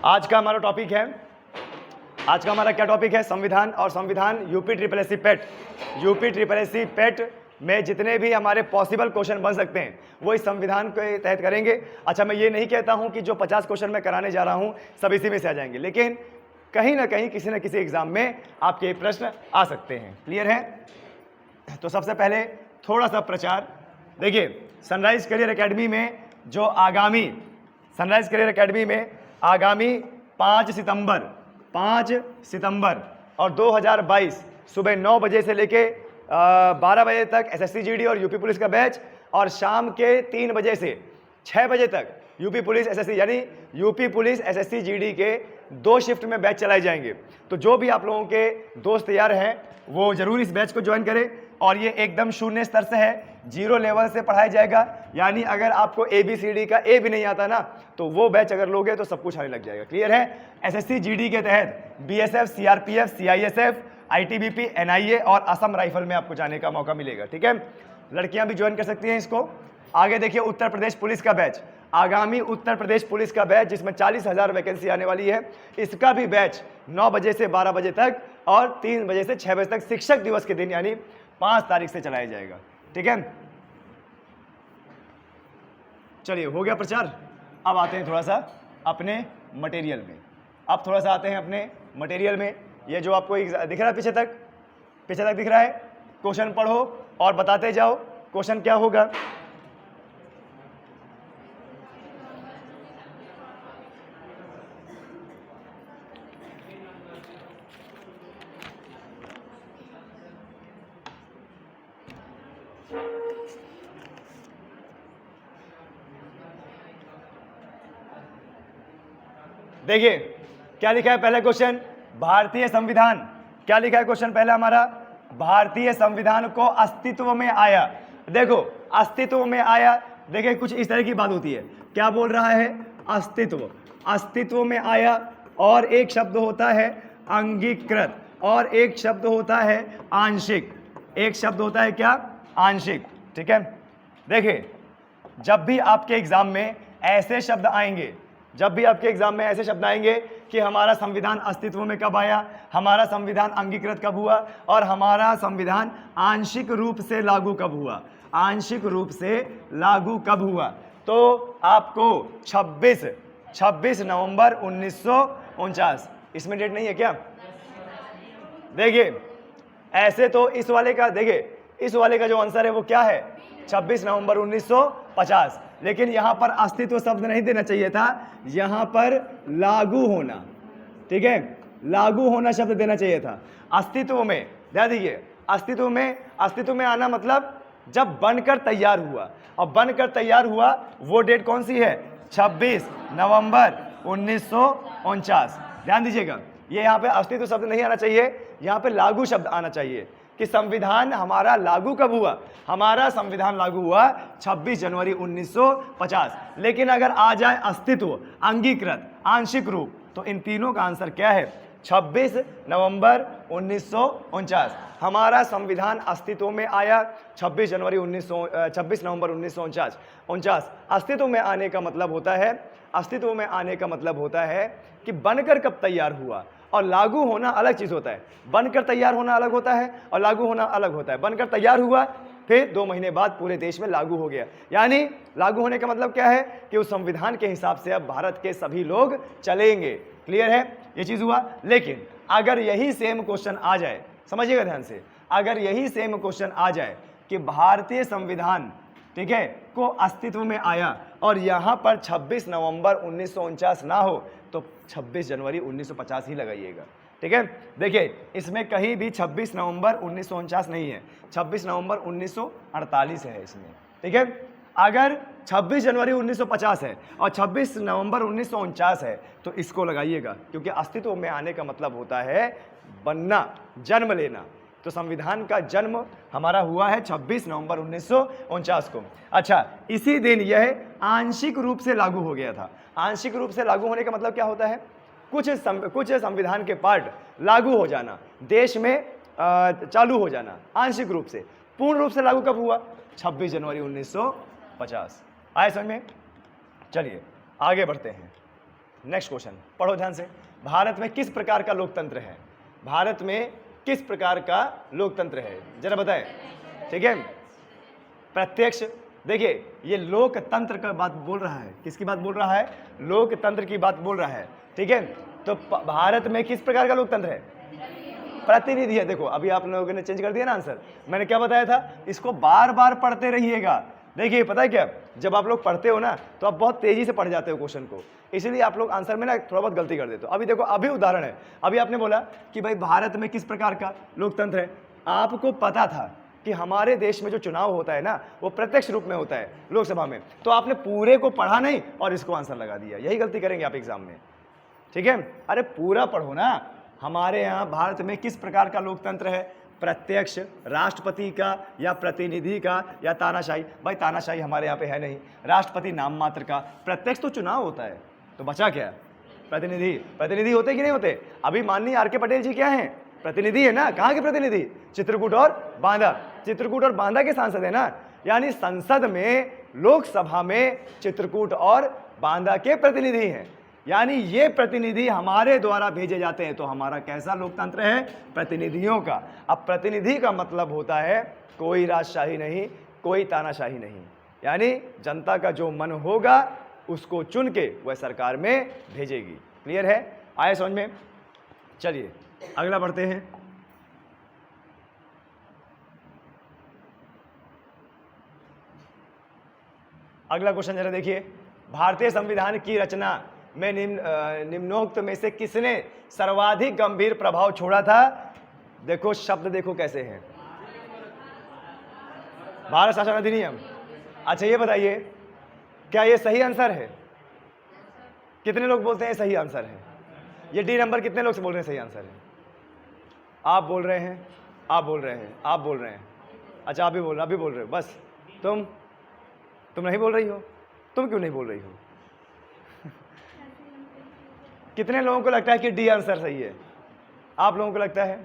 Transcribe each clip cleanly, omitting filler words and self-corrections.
आज का हमारा टॉपिक है, आज का हमारा क्या टॉपिक है? संविधान और संविधान यूपी ट्रिपल एससी पेट। यूपी ट्रिपल एससी पेट में जितने भी हमारे पॉसिबल क्वेश्चन बन सकते हैं वो इस संविधान के तहत करेंगे। अच्छा, मैं ये नहीं कहता हूं कि जो 50 क्वेश्चन मैं कराने जा रहा हूं सब इसी में से आ जाएंगे, लेकिन कहीं ना कहीं किसी न किसी एग्जाम में आपके प्रश्न आ सकते हैं। क्लियर है? तो सबसे पहले थोड़ा सा प्रचार देखिए। सनराइज करियर एकेडमी में जो आगामी सनराइज करियर एकेडमी में आगामी 5 सितंबर और 2022 सुबह 9 बजे से लेके 12 बजे तक एसएससी जीडी और यूपी पुलिस का बैच, और शाम के 3 बजे से 6 बजे तक यूपी पुलिस एसएससी यानी यूपी पुलिस एसएससी जीडी के 2 शिफ्ट में बैच चलाए जाएंगे। तो जो भी आप लोगों के दोस्त तैयार हैं वो जरूर इस बैच को ज्वाइन करें। और ये एकदम शून्य स्तर से है, 0 लेवल से पढ़ाया जाएगा। यानी अगर आपको ABCD का A भी नहीं आता ना तो वो बैच अगर लोगे तो सब कुछ आने लग जाएगा। क्लियर है? एसएससी जीडी के तहत BSF, CRPF, CISF, ITBP, NIA और असम राइफल में आपको जाने का मौका मिलेगा। ठीक है, लड़कियां भी ज्वाइन कर सकती हैं इसको। आगे देखिए, उत्तर प्रदेश पुलिस का बैच, आगामी उत्तर प्रदेश पुलिस का बैच जिसमें 40,000 वैकेंसी आने वाली है, इसका भी बैच 9 बजे से 12 बजे तक और 3 बजे से 6 बजे तक शिक्षक दिवस के दिन यानी 5 तारीख से चलाया जाएगा। ठीक है, चलिए हो गया प्रचार। अब आते हैं थोड़ा सा अपने मटेरियल में। अब थोड़ा सा आते हैं अपने मटेरियल में। ये जो आपको दिख रहा है पीछे तक दिख रहा है, क्वेश्चन पढ़ो और बताते जाओ क्वेश्चन क्या होगा। देखिए क्या लिखा है पहला क्वेश्चन, भारतीय संविधान। क्या लिखा है क्वेश्चन पहला हमारा? भारतीय संविधान को अस्तित्व में आया। देखो अस्तित्व में आया, देखिए कुछ इस तरह की बात होती है। क्या बोल रहा है? अस्तित्व में आया, और एक शब्द होता है अंगीकृत, और एक शब्द होता है आंशिक। एक शब्द होता है क्या? आंशिक। ठीक है, देखिए जब भी आपके एग्जाम में ऐसे शब्द आएंगे, कि हमारा संविधान अस्तित्व में कब आया, हमारा संविधान अंगीकृत कब हुआ, और हमारा संविधान आंशिक रूप से लागू कब हुआ, तो आपको 26 नवंबर 1949, इसमें डेट नहीं है क्या? देखिए ऐसे तो इस वाले का, देखिए इस वाले का जो आंसर है वो क्या है? 26 नवंबर 1950। लेकिन यहां पर अस्तित्व शब्द नहीं देना चाहिए था, यहां पर लागू होना। ठीक है, लागू होना शब्द देना चाहिए था। अस्तित्व में ध्यान दीजिए, अस्तित्व में आना मतलब जब बनकर तैयार हुआ, और बनकर तैयार हुआ वो डेट कौन सी है? 26 नवंबर 1949। ध्यान दीजिएगा, ये यहाँ पे अस्तित्व शब्द नहीं आना चाहिए, यहाँ पे लागू शब्द आना चाहिए कि संविधान हमारा लागू कब हुआ। हमारा संविधान लागू हुआ 26 जनवरी 1950। लेकिन अगर आ जाए अस्तित्व, अंगीकृत, आंशिक रूप, तो इन तीनों का आंसर क्या है? 26 नवंबर 1949। हमारा संविधान अस्तित्व में आया 26 नवंबर 1949। अस्तित्व में आने का मतलब होता है, कि बनकर कब तैयार हुआ, और लागू होना अलग चीज होता है। बनकर तैयार होना अलग होता है और लागू होना अलग होता है। बनकर तैयार हुआ, फिर 2 महीने बाद पूरे देश में लागू हो गया। यानी लागू होने का मतलब क्या है? कि उस संविधान के हिसाब से अब भारत के सभी लोग चलेंगे। क्लियर है? ये चीज हुआ। लेकिन अगर यही सेम क्वेश्चन आ जाए, समझिएगा ध्यान से, अगर यही सेम क्वेश्चन आ जाए कि भारतीय संविधान, ठीक है, को अस्तित्व में आया और यहां पर 26 नवंबर 1949 ना हो, तो 26 जनवरी 1950 ही लगाइएगा। ठीक है, देखिए इसमें कहीं भी 26 नवंबर 1949 नहीं है, 26 नवंबर 1948 है इसमें। ठीक है, अगर 26 जनवरी 1950 है और 26 नवंबर 1949 है तो इसको लगाइएगा, क्योंकि अस्तित्व में आने का मतलब होता है बनना, जन्म लेना। तो संविधान का जन्म हमारा हुआ है 26 नवंबर 1949 को। अच्छा, इसी दिन यह आंशिक रूप से लागू हो गया था। आंशिक रूप से लागू होने का मतलब क्या होता है? कुछ संविधान के पार्ट लागू हो जाना, देश में चालू हो जाना आंशिक रूप से। पूर्ण रूप से लागू कब हुआ? 26 जनवरी 1950। आए समझ में? चलिए आगे बढ़ते हैं। नेक्स्ट क्वेश्चन पढ़ो ध्यान से। भारत में किस प्रकार का लोकतंत्र है? भारत में किस प्रकार का लोकतंत्र है जरा बताएं। ठीक है, प्रत्यक्ष, देखिए ये लोकतंत्र का बात बोल रहा है, किसकी बात बोल रहा है? लोकतंत्र की बात बोल रहा है। ठीक है, तो भारत में किस प्रकार का लोकतंत्र है? प्रतिनिधि है। देखो अभी आप लोगों ने चेंज कर दिया ना आंसर, मैंने क्या बताया था? इसको बार बार पढ़ते रहिएगा। देखिए पता है क्या, जब आप लोग पढ़ते हो ना तो आप बहुत तेजी से पढ़ जाते हो क्वेश्चन को, इसलिए आप लोग आंसर में ना थोड़ा बहुत गलती कर देते हो। अभी देखो, अभी उदाहरण है, अभी आपने बोला कि भाई भारत में किस प्रकार का लोकतंत्र है। आपको पता था कि हमारे देश में जो चुनाव होता है ना वो प्रत्यक्ष रूप में होता है लोकसभा में, तो आपने पूरे को पढ़ा नहीं और इसको आंसर लगा दिया। यही गलती करेंगे आप एग्जाम में। ठीक है, अरे पूरा पढ़ो ना। हमारे यहाँ भारत में किस प्रकार का लोकतंत्र है? प्रत्यक्ष, राष्ट्रपति का या प्रतिनिधि का या तानाशाही? भाई तानाशाही हमारे यहाँ पे है नहीं, राष्ट्रपति नाम मात्र का, प्रत्यक्ष तो चुनाव होता है, तो बचा क्या? प्रतिनिधि। प्रतिनिधि होते कि नहीं होते? अभी माननीय आर के पटेल जी क्या हैं? प्रतिनिधि है ना। कहाँ के प्रतिनिधि? चित्रकूट और बांदा। चित्रकूट और बांदा के सांसद है ना, यानी संसद में, लोकसभा में चित्रकूट और बांदा के प्रतिनिधि हैं, यानी ये प्रतिनिधि हमारे द्वारा भेजे जाते हैं। तो हमारा कैसा लोकतंत्र है? प्रतिनिधियों का। अब प्रतिनिधि का मतलब होता है कोई राजशाही नहीं, कोई तानाशाही नहीं, यानी जनता का जो मन होगा उसको चुन के वह सरकार में भेजेगी। क्लियर है? आए समझ में? चलिए अगला बढ़ते हैं। अगला क्वेश्चन जरा देखिए, भारतीय संविधान की रचना में निम्नोक्त में से किसने सर्वाधिक गंभीर प्रभाव छोड़ा था? देखो शब्द देखो कैसे हैं, भारत शासन अधिनियम। अच्छा ये बताइए, क्या ये सही आंसर है? कितने लोग बोलते हैं सही आंसर है? ये डी नंबर कितने लोग से बोल रहे हैं सही आंसर है? आप बोल रहे हैं, आप बोल रहे हैं, आप बोल रहे हैं। अच्छा आप भी बोल रहे, अभी बोल रहे हो। बस तुम नहीं बोल रही हो? तुम क्यों नहीं बोल रही हो? कितने लोगों को लगता है कि डी आंसर सही है? आप लोगों को लगता है?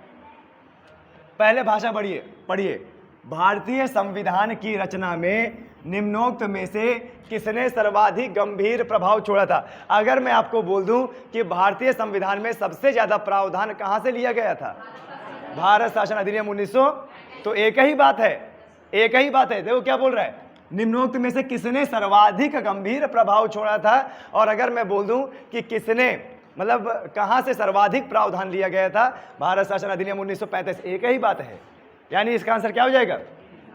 पहले भाषा पढ़िए। भारतीय संविधान की रचना में निम्नोक्त में से किसने सर्वाधिक गंभीर प्रभाव छोड़ा था? अगर मैं आपको बोल दूं कि भारतीय संविधान में सबसे ज्यादा प्रावधान कहां से लिया गया था? भारत शासन अधिनियम 1900। तो एक ही बात है, एक ही बात है। देखो क्या बोल रहा है, निम्नोक्त में से किसने सर्वाधिक गंभीर प्रभाव छोड़ा था। और अगर मैं बोल दूं कि किसने, मतलब कहां से सर्वाधिक प्रावधान लिया गया था? भारत शासन अधिनियम 1935। एक ही बात है, यानी इसका आंसर क्या हो जाएगा?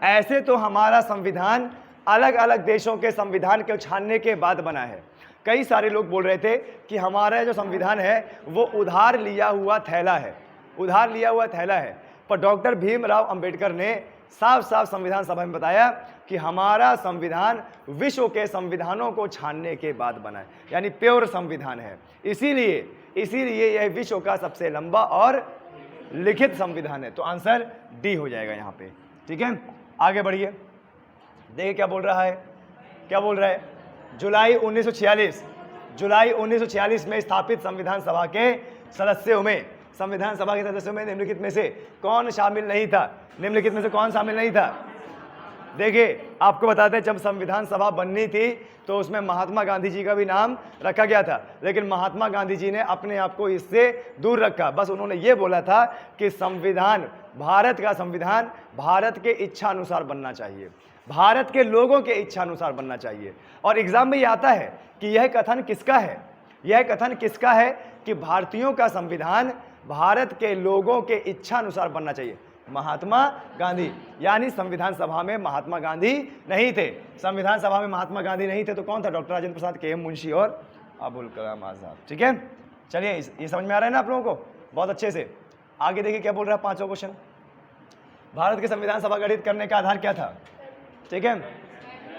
ऐसे तो हमारा संविधान अलग अलग देशों के संविधान के छानने के बाद बना है। कई सारे लोग बोल रहे थे कि हमारा जो संविधान है वो उधार लिया हुआ थैला है, उधार लिया हुआ थैला है। पर डॉक्टर भीमराव अंबेडकर ने साफ साफ संविधान सभा में बताया कि हमारा संविधान विश्व के संविधानों को छानने के बाद बना है, यानी प्योर संविधान है। इसीलिए यह विश्व का सबसे लंबा और लिखित संविधान है। तो आंसर डी हो जाएगा यहाँ पे। ठीक है, आगे बढ़िए। देखिए क्या बोल रहा है, क्या बोल रहा है? जुलाई 1946 में स्थापित संविधान सभा के सदस्यों में, संविधान सभा के सदस्यों में निम्नलिखित में से कौन शामिल नहीं था? निम्नलिखित में से कौन शामिल नहीं था? देखिए आपको बताते हैं, जब संविधान सभा बननी थी तो उसमें महात्मा गांधी जी का भी नाम रखा गया था, लेकिन महात्मा गांधी जी ने अपने आप को इससे दूर रखा। बस उन्होंने ये बोला था कि संविधान, भारत का संविधान भारत के इच्छा अनुसार बनना चाहिए, भारत के लोगों के इच्छा अनुसार बनना चाहिए। और एग्जाम में ये आता है कि यह कथन किसका है? यह कथन किसका है कि भारतीयों का संविधान भारत के लोगों के इच्छा अनुसार बनना चाहिए? महात्मा गांधी। यानी संविधान सभा में महात्मा गांधी नहीं थे। संविधान सभा में महात्मा गांधी नहीं थे तो कौन था? डॉक्टर राजेंद्र प्रसाद, के एम मुंशी और अबुल कलाम आजाद। ठीक है, चलिए ये समझ में आ रहा है ना आप लोगों को? बहुत अच्छे से। आगे देखिए क्या बोल रहा है, पांचवा क्वेश्चन। भारत के संविधान सभा गठित करने का आधार क्या था? ठीक है,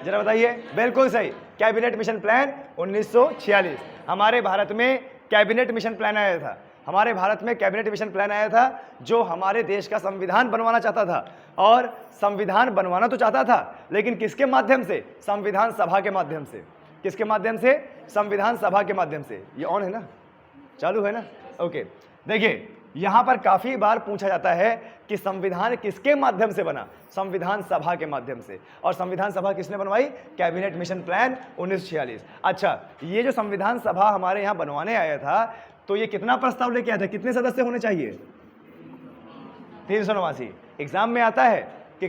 जरा बताइए। बिल्कुल सही, कैबिनेट मिशन प्लान 1946। हमारे भारत में कैबिनेट मिशन प्लान आया था, हमारे भारत में कैबिनेट मिशन प्लान आया था जो हमारे देश का संविधान बनवाना चाहता था। और संविधान बनवाना तो चाहता था, लेकिन किसके माध्यम से? संविधान सभा के माध्यम से। किसके माध्यम से? संविधान सभा के माध्यम से। ये ऑन है ना, चालू है ना? ओके, देखिए यहां पर काफी बार पूछा जाता है कि संविधान किसके माध्यम से बना? संविधान सभा के माध्यम से। और संविधान सभा किसने बनवाई? Cabinet mission plan 1946। अच्छा, ये जो संविधान सभा हमारे यहां बनवाने आया था, तो ये कितना प्रस्ताव लेके आया था? कितने सदस्य होने चाहिए? 389। एग्जाम में आता है कि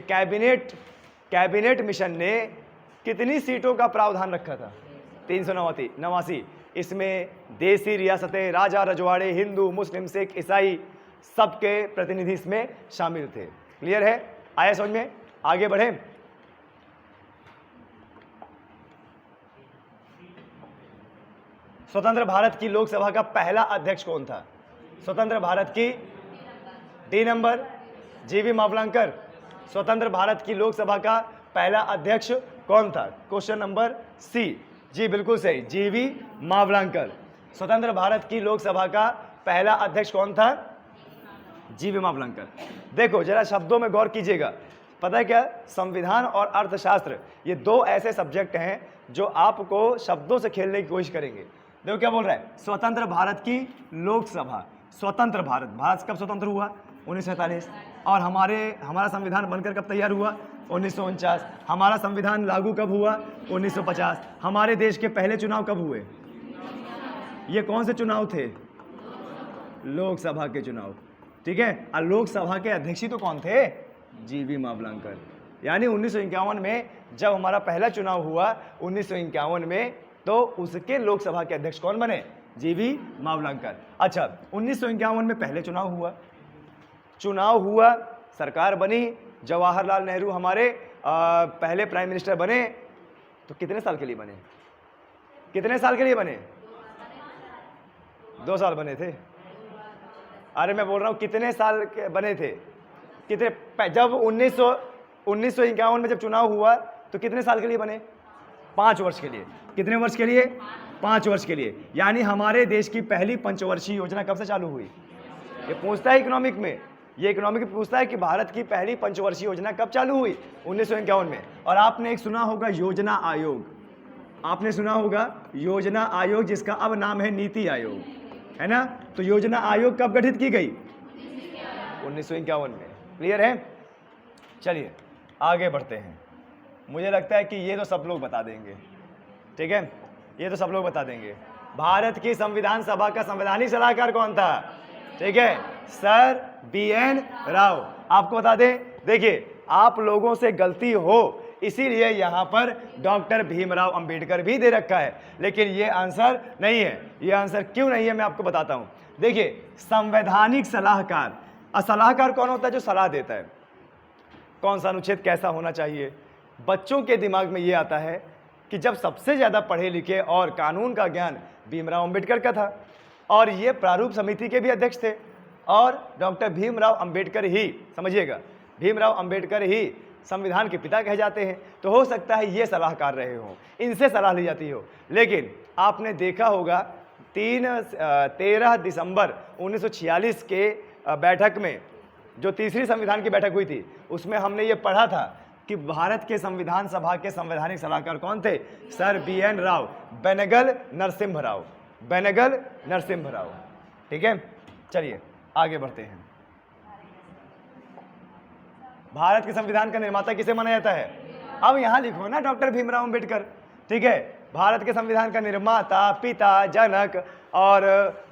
कैबिनेट मिशन ने कितनी सीटों का प्रावधान रखा था? 389। इसमें देसी रियासतें, राजा रजवाड़े, हिंदू, मुस्लिम, सिख, ईसाई सबके प्रतिनिधि इसमें शामिल थे। क्लियर है? आया समझ में? आगे बढ़े। स्वतंत्र भारत की लोकसभा का पहला अध्यक्ष कौन था? स्वतंत्र भारत की डी नंबर जीवी मावलंकर। स्वतंत्र भारत की लोकसभा का पहला अध्यक्ष कौन था? Question number C. जी बिल्कुल सही, जीवी मावलंकर। स्वतंत्र भारत की लोकसभा का पहला अध्यक्ष कौन था? जीवी मावलंकर। देखो जरा शब्दों में गौर कीजिएगा। पता है क्या, संविधान और अर्थशास्त्र ये दो ऐसे सब्जेक्ट हैं जो आपको शब्दों से खेलने की कोशिश करेंगे। देखो क्या बोल रहा है, स्वतंत्र भारत की लोकसभा। स्वतंत्र भारत कब स्वतंत्र हुआ? 1947। और हमारा संविधान बनकर कब तैयार हुआ? 1949। हमारा संविधान लागू कब हुआ? 1950। हमारे देश के पहले चुनाव कब हुए? ये कौन से चुनाव थे? लोकसभा के चुनाव। ठीक है, और लोकसभा के अध्यक्ष तो कौन थे? जीवी मावलंकर। यानी 1951 में जब हमारा पहला चुनाव हुआ 1951 में, तो उसके लोकसभा के अध्यक्ष कौन बने? जीवी मावलंकर। अच्छा, 1951 में पहले चुनाव हुआ, सरकार बनी, जवाहरलाल नेहरू हमारे पहले प्राइम मिनिस्टर बने। तो कितने साल के लिए बने? कितने साल के लिए बने? 2 साल बने थे। अरे मैं बोल रहा हूं कितने साल के बने थे? जब 1951 में जब चुनाव हुआ तो कितने साल के लिए बने? 5 वर्ष के लिए। कितने वर्ष के लिए? 5 वर्ष के लिए। यानी हमारे देश की पहली पंचवर्षीय योजना कब से चालू हुई? ये पूछता है इकोनॉमिक में, ये इकोनॉमिक पूछता है कि भारत की पहली पंचवर्षीय योजना कब चालू हुई? 1951 में। और आपने एक सुना होगा योजना आयोग, आपने सुना होगा योजना आयोग, जिसका अब नाम है नीति आयोग, है ना? तो योजना आयोग कब गठित की गई? 1951 में। क्लियर है? चलिए आगे बढ़ते हैं। मुझे लगता है कि ये तो सब लोग बता देंगे। ठीक है, ये तो सब लोग बता देंगे। भारत की संविधान सभा का संवैधानिक सलाहकार कौन था? ठीक है, सर BN राव। आपको बता दें, देखिए आप लोगों से गलती हो इसीलिए यहां पर डॉक्टर भीमराव अंबेडकर भी दे रखा है, लेकिन ये आंसर नहीं है। ये आंसर क्यों नहीं है मैं आपको बताता हूं। देखिए संवैधानिक सलाहकार, सलाहकार कौन होता है? जो सलाह देता है कौन सा अनुच्छेद कैसा होना चाहिए। बच्चों के दिमाग में ये आता है कि जब सबसे ज्यादा पढ़े लिखे और कानून का ज्ञान भीमराव अंबेडकर का था, और ये प्रारूप समिति के भी अध्यक्ष थे, और डॉक्टर भीमराव अंबेडकर ही, समझिएगा, भीमराव अंबेडकर ही संविधान के पिता कहे जाते हैं। तो हो सकता है ये सलाहकार रहे हो, इनसे सलाह ली जाती हो। लेकिन आपने देखा होगा 13 दिसंबर 1946 के बैठक में, जो तीसरी संविधान की बैठक हुई थी, उसमें हमने ये पढ़ा था कि भारत के संविधान सभा के संवैधानिक सलाहकार कौन थे? Sir BN Rao, Benegal Narasimha Rao, Benegal Narasimha Rao. ठीक है, चलिए आगे बढ़ते हैं। भारत के संविधान का निर्माता किसे माना जाता है? अब यहां लिखो ना डॉक्टर भीमराव अंबेडकर। ठीक है, भारत के संविधान का निर्माता, पिता, जनक और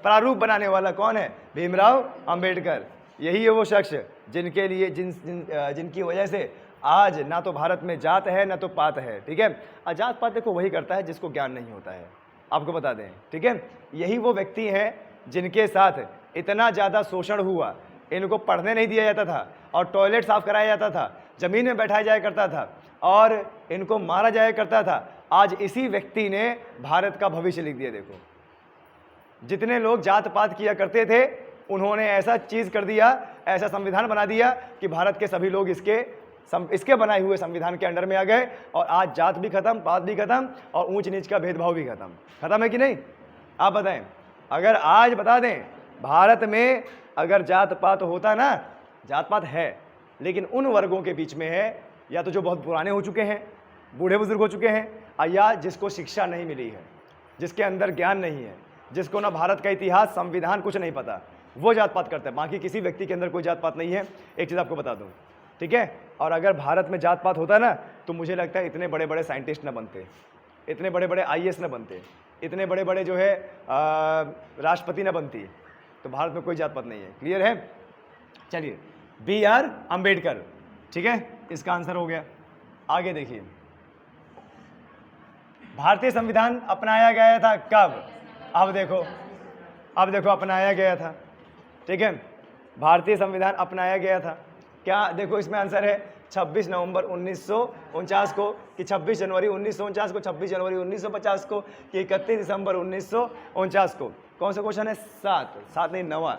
प्रारूप बनाने वाला कौन है? भीमराव अंबेडकर। यही है वो शख्स जिनके लिए जिनकी वजह से आज ना तो भारत में जात है ना तो पात है। ठीक है, अजात पात देखो वही करता है जिसको ज्ञान नहीं होता है, आपको बता दें। ठीक है, यही वो व्यक्ति हैं जिनके साथ इतना ज़्यादा शोषण हुआ, इनको पढ़ने नहीं दिया जाता था और टॉयलेट साफ कराया जाता था, ज़मीन में बैठाया जाया करता था और इनको मारा जाया करता था। आज इसी व्यक्ति ने भारत का भविष्य लिख दिया। देखो जितने लोग जात पात किया करते थे, उन्होंने ऐसा चीज़ कर दिया, ऐसा संविधान बना दिया कि भारत के सभी लोग इसके बनाए हुए संविधान के अंडर में आ गए। और आज जात भी खत्म, पात भी खत्म और ऊंच नीच का भेदभाव भी खत्म है कि नहीं? आप बताएं, अगर आज बता दें भारत में अगर जात पात होता ना, जात पात है लेकिन उन वर्गों के बीच में है, या तो जो बहुत पुराने हो चुके हैं, बूढ़े बुजुर्ग हो चुके हैं, या जिसको शिक्षा नहीं मिली है, जिसके अंदर ज्ञान नहीं है, जिसको ना भारत का इतिहास, संविधान कुछ नहीं पता, वो जात पात करता है, बाकी किसी व्यक्ति के अंदर कोई जात पात नहीं है। एक चीज़ आपको बता दूं, ठीक है। और अगर भारत में जात पात होता ना तो मुझे लगता है इतने बड़े बड़े साइंटिस्ट ना बनते, इतने बड़े बड़े IAS ना बनते, इतने बड़े बड़े जो है राष्ट्रपति ना बनती। तो भारत में कोई जात पात नहीं है। क्लियर है? चलिए, BR अम्बेडकर, ठीक है, इसका आंसर हो गया। आगे देखिए, भारतीय संविधान अपनाया गया था कब? अब देखो अपनाया गया था, ठीक है। भारतीय संविधान अपनाया गया था क्या? देखो इसमें आंसर है 26 नवंबर 1949 को, कि 26 जनवरी 1949 को, 26 जनवरी 1950 को, कि 31 दिसंबर 1949 को। कौन सा क्वेश्चन है? 7 नहीं 9,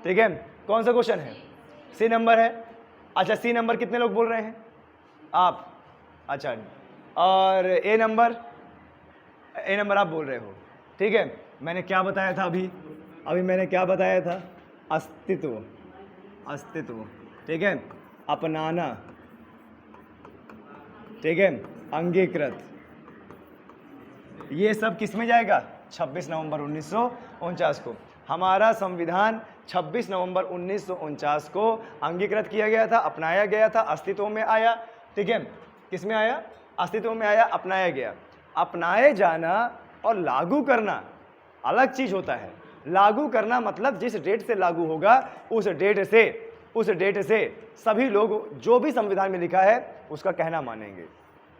ठीक है। कौन सा क्वेश्चन है? C नंबर है। अच्छा, C नंबर कितने लोग बोल रहे हैं? आप। अच्छा, और A नंबर आप बोल रहे हो, ठीक है। मैंने क्या बताया था अभी मैंने क्या बताया था? अस्तित्व, ठीक है, अपनाना, ठीक है, अंगीकृत, ये सब किस में जाएगा? 26 नवंबर 1949 को। हमारा संविधान 26 नवंबर 1949 को अंगीकृत किया गया था, अपनाया गया था, अस्तित्व में आया, ठीक है। किस में आया? अस्तित्व में आया, अपनाया गया। अपनाए जाना और लागू करना अलग चीज होता है। लागू करना मतलब जिस डेट से लागू होगा उस डेट से सभी लोग जो भी संविधान में लिखा है उसका कहना मानेंगे,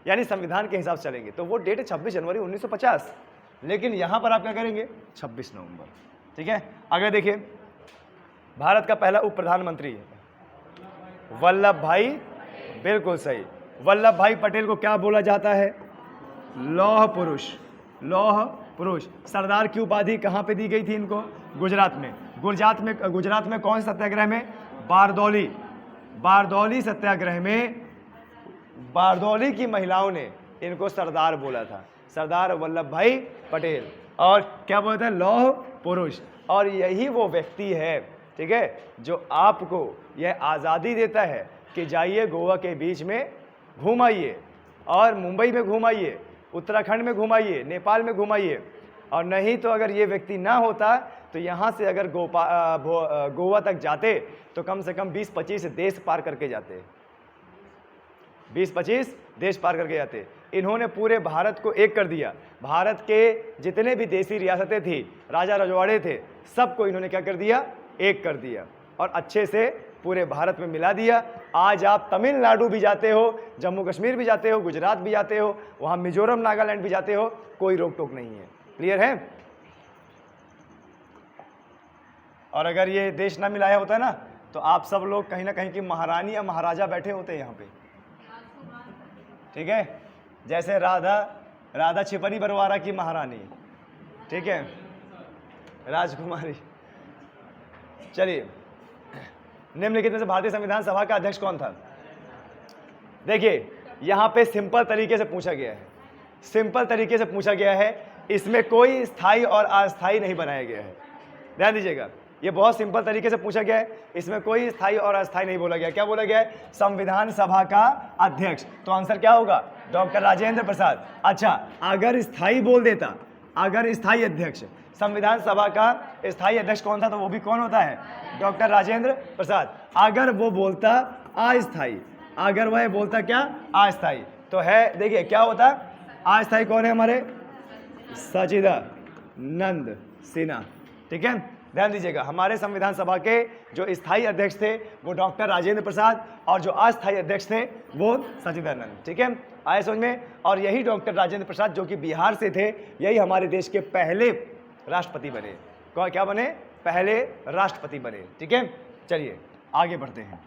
यानी संविधान के हिसाब से चलेंगे। तो वो डेट है 26 जनवरी 1950, लेकिन यहां पर आप क्या करेंगे? 26 नवंबर, ठीक है। अगर देखिए, भारत का पहला उप प्रधानमंत्री वल्लभ भाई, बिल्कुल सही, वल्लभ भाई पटेल को क्या बोला जाता है? लौह पुरुष। सरदार की उपाधि कहाँ पे दी गई थी इनको? गुजरात में कौन से सत्याग्रह में? बारदौली सत्याग्रह में बारदौली की महिलाओं ने इनको सरदार बोला था, सरदार वल्लभ भाई पटेल। और क्या बोलते हैं? लौह पुरुष। और यही वो व्यक्ति है, ठीक है, जो आपको यह आज़ादी देता है कि जाइए गोवा के बीच में घुमाइए, और मुंबई में घुमाइए, उत्तराखंड में घुमाइए, नेपाल में घुमाइए। और नहीं तो अगर ये व्यक्ति ना होता तो यहाँ से अगर गोवा तक जाते तो कम से कम 20-25 देश पार करके जाते, 20-25 देश पार करके जाते। इन्होंने पूरे भारत को एक कर दिया। भारत के जितने भी देसी रियासतें थी, राजा रजवाड़े थे, सबको इन्होंने क्या कर दिया? एक कर दिया, और अच्छे से पूरे भारत में मिला दिया। आज आप तमिलनाडु भी जाते हो, जम्मू कश्मीर भी जाते हो, गुजरात भी जाते हो, वहाँ मिजोरम नागालैंड भी जाते हो, कोई रोक टोक नहीं है। क्लियर है? और अगर ये देश ना मिलाया होता ना तो आप सब लोग कहीं ना कहीं की महारानी या महाराजा बैठे होते यहाँ पे, ठीक है। जैसे राधा छिपरी बरवारा की महारानी, ठीक है, राजकुमारी। चलिए, निम्नलिखित में से भारतीय संविधान सभा का अध्यक्ष कौन था? देखिए, यहाँ पे सिंपल तरीके से पूछा गया है, इसमें कोई स्थायी और अस्थायी नहीं बनाया गया है। ध्यान दीजिएगा, ये बहुत सिंपल तरीके से पूछा गया है, इसमें कोई स्थायी और अस्थायी नहीं बोला गया। क्या बोला गया है? संविधान सभा का अध्यक्ष। तो आंसर क्या होगा? डॉक्टर राजेंद्र प्रसाद। अच्छा, अगर स्थायी बोल देता, अगर स्थायी अध्यक्ष, संविधान सभा का स्थायी अध्यक्ष कौन था? तो वो भी कौन होता है? डॉक्टर राजेंद्र प्रसाद। अगर वो बोलता अस्थायी, अगर वह बोलता क्या? अस्थायी, तो है, देखिए क्या होता? अस्थायी कौन है हमारे? सच्चिदानंद सिन्हा, ठीक है। ध्यान दीजिएगा, हमारे संविधान सभा के जो स्थायी अध्यक्ष थे वो डॉक्टर राजेंद्र प्रसाद, और जो अस्थायी अध्यक्ष थे वो सच्चिदानंद, ठीक है। आए समझ में? और यही डॉक्टर राजेंद्र प्रसाद जो कि बिहार से थे, यही हमारे देश के पहले राष्ट्रपति बने। क्या बने? पहले राष्ट्रपति बने, ठीक है। चलिए आगे बढ़ते हैं।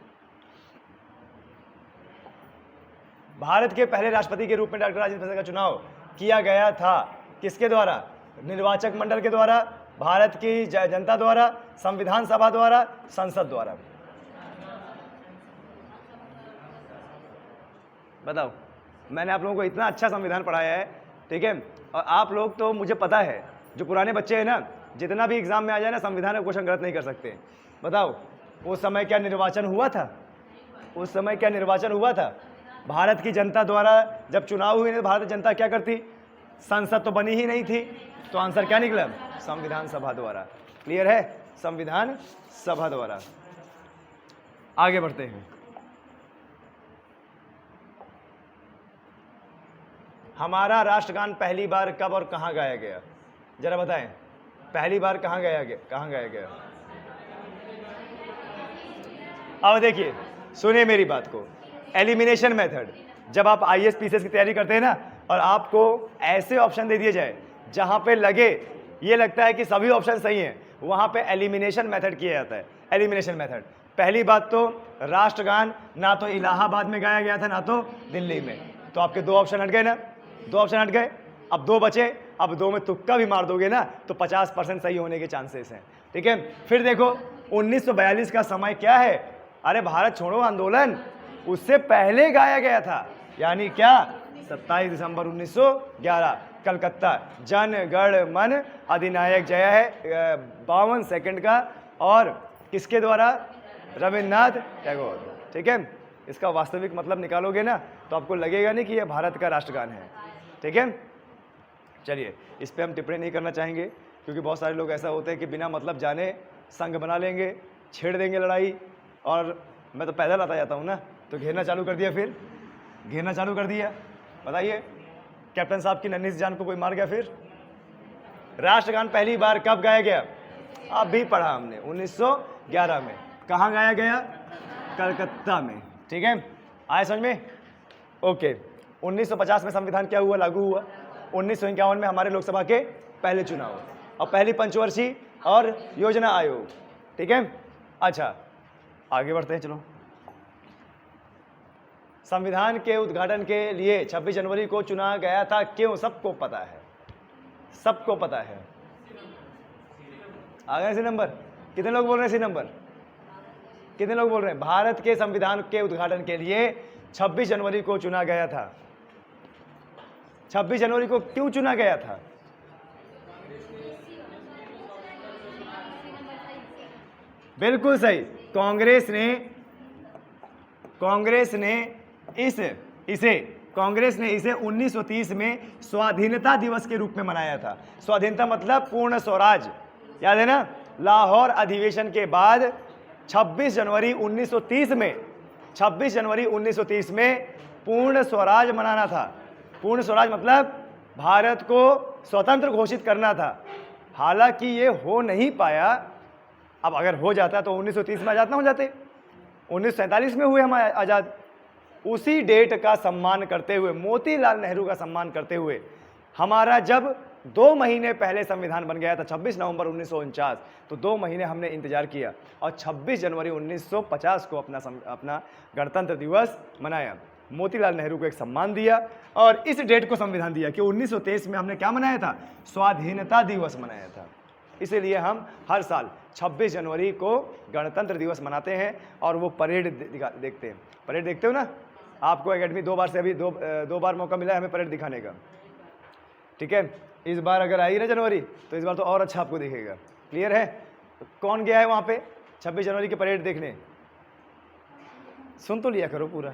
भारत के पहले राष्ट्रपति के रूप में डॉक्टर राजेंद्र प्रसाद का चुनाव किया गया था किसके द्वारा? निर्वाचक मंडल के द्वारा, भारत की जनता द्वारा, संविधान सभा द्वारा, संसद द्वारा। बताओ, मैंने आप लोगों को इतना अच्छा संविधान पढ़ाया है, ठीक है। और आप लोग तो, मुझे पता है, जो पुराने बच्चे हैं ना, जितना भी एग्जाम में आ जाए ना, संविधान का क्वेश्चन गलत नहीं कर सकते। बताओ, उस समय क्या निर्वाचन हुआ था? उस समय क्या निर्वाचन हुआ था? भारत की जनता द्वारा जब चुनाव हुए तो भारत जनता क्या करती? संसद तो बनी ही नहीं थी, तो आंसर क्या निकला? संविधान सभा द्वारा। क्लियर है? संविधान सभा द्वारा। आगे बढ़ते हैं। हमारा राष्ट्रगान पहली बार कब और कहां गाया गया? जरा बताएं, पहली बार कहां गाया गया? अब देखिए, सुनिए मेरी बात को। एलिमिनेशन मेथड, जब आप आईएएस पीसीएस की तैयारी करते हैं ना, और आपको ऐसे ऑप्शन दे दिए जाए जहां पे लगे, ये लगता है कि सभी ऑप्शन सही हैं, वहां पे एलिमिनेशन मेथड किया जाता है। एलिमिनेशन मेथड, पहली बात तो राष्ट्रगान ना तो इलाहाबाद में गाया गया था ना तो दिल्ली में, तो आपके दो ऑप्शन हट गए ना, दो ऑप्शन हट गए। अब दो बचे, अब दो में तुक्का भी मार दोगे ना तो 50% सही होने के चांसेस हैं। ठीक है, फिर देखो 1942 का समय क्या है? अरे भारत छोड़ो आंदोलन, उससे पहले गाया गया था, यानी क्या? 27 दिसंबर 1911, कलकत्ता, जन गण मन अधिनायक जय है, 52 सेकंड का, और किसके द्वारा? रविन्द्रनाथ टैगोर। ठीक है, इसका वास्तविक मतलब निकालोगे ना तो आपको लगेगा नहीं कि यह भारत का राष्ट्रगान है। ठीक है, चलिए इस पे हम टिप्पणी नहीं करना चाहेंगे, क्योंकि बहुत सारे लोग ऐसा होते हैं कि बिना मतलब जाने संघ बना लेंगे, छेड़ देंगे लड़ाई, और मैं तो पैदल आता जाता हूँ ना, तो घेरना चालू कर दिया, फिर घेरना चालू कर दिया। बताइए, कैप्टन साहब की नन्ही सी जान को कोई मार गया? फिर राष्ट्रगान पहली बार कब गाया गया? अभी पढ़ा हमने, 1911 में। कहाँ गाया गया? कलकत्ता में। ठीक है, आए समझ में? ओके। 1950 में संविधान क्या हुआ? लागू हुआ। 1951 में हमारे लोकसभा के पहले चुनाव, और पहली पंचवर्षीय और योजना आयोग। ठीक है, अच्छा आगे बढ़ते हैं, चलो। संविधान के उद्घाटन के लिए 26 जनवरी को चुना गया था, क्यों? सबको पता है, सबको पता है। आ गए सी नंबर? कितने लोग बोल रहे हैं सी नंबर? कितने लोग बोल रहे हैं? भारत के संविधान के उद्घाटन के लिए 26 जनवरी को चुना गया था। 26 जनवरी को क्यों चुना गया था? बिल्कुल सही, कांग्रेस ने इसे 1930 में स्वाधीनता दिवस के रूप में मनाया था। स्वाधीनता मतलब पूर्ण स्वराज, याद है ना? लाहौर अधिवेशन के बाद 26 जनवरी 1930 में पूर्ण स्वराज मनाना था। पूर्ण स्वराज मतलब भारत को स्वतंत्र घोषित करना था। हालांकि ये हो नहीं पाया। अब अगर हो जाता तो 1930 में आज़ाद ना हो जाते, 1947 में हुए हम आज़ाद। उसी डेट का सम्मान करते हुए, मोतीलाल नेहरू का सम्मान करते हुए, हमारा जब 2 महीने पहले संविधान बन गया था 26 नवंबर 1949, तो 2 महीने हमने इंतजार किया और 26 जनवरी 1950 को अपना गणतंत्र दिवस मनाया। मोतीलाल नेहरू को एक सम्मान दिया और इस डेट को संविधान दिया कि 1923 में हमने क्या मनाया था? स्वाधीनता दिवस मनाया था। इसीलिए हम हर साल 26 जनवरी को गणतंत्र दिवस मनाते हैं और वो परेड देखते हैं। परेड देखते हो ना? आपको एकेडमी 2 बार से अभी दो बार मौका मिला है हमें परेड दिखाने का। ठीक है, इस बार अगर आई ना जनवरी तो इस बार तो और अच्छा आपको दिखेगा। क्लियर है? तो कौन गया है वहाँ पे 26 जनवरी की परेड देखने? सुन तो लिया करो पूरा।